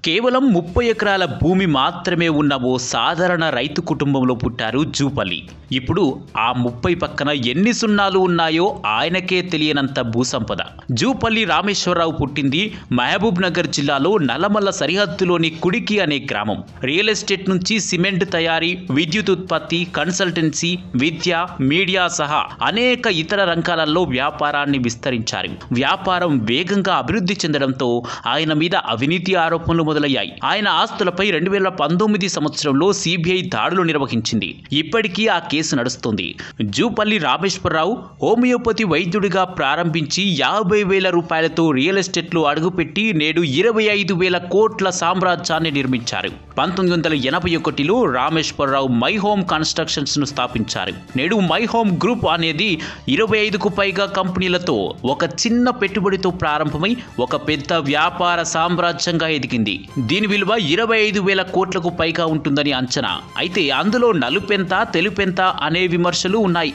కేవలం 30 ఎకరాల భూమి మాత్రమే ఉన్న ఓ సాధారణ రైతు కుటుంబంలో పుట్టారు జూపల్లి. ఇప్పుడు ఆ 30 పక్కన ఎన్ని సున్నాలు ఉన్నాయో ఆయనకే తెలియనంత భూసంపద. జూపల్లి రామేశ్వరరావు పుట్టింది మహబూబ్ నగర్ జిల్లాలో నల్లమల్ల సరిహద్దులోని కుడికి అనే గ్రామం. రియల్ ఎస్టేట్ నుంచి సిమెంట్ తయారీ, విద్యుత్ ఉత్పత్తి, కన్సల్టెన్సీ, విద్య, మీడియా సహా అనేక ఇతర రంగాలలో వ్యాపారాన్ని విస్తరించారు. వ్యాపారం వేగంగా అభివృద్ధి చెందడంతో ఆయన మీద అవినీతి ఆరోపణలు మొదలయ్యాయి. ఆయన ఆస్తులపై 2019 సంవత్సరంలో సిబిఐ దాడులు నిర్వహించింది. ఇప్పటికీ ఆ కేసు నడుస్తుంది. జూపల్లి రామేశ్వరరావు హోమియోపతి వైద్యుడిగా ప్రారంభించి 50,000 రూపాయలతో రియల్ ఎస్టేట్లో అడుగుపెట్టి నేడు 25,000 కోట్ల సామ్రాజ్యాన్ని నిర్మించారు. 1981లో రామేశ్వరరావు మై హోమ్ కన్స్ట్రక్షన్స్ ను స్థాపించారు. నేడు మై హోమ్ గ్రూప్ అనేది 25కు పైగా కంపెనీలతో ఒక చిన్న పెట్టుబడితో ప్రారంభమై ఒక పెద్ద వ్యాపార సామ్రాజ్యంగా ఎదిగింది. దీని విలువ 25,000 కోట్లకు పైగా ఉంటుందని అంచనా. అయితే అందులో నలుపెంత తెలుపెంత అనే విమర్శలు ఉన్నాయి.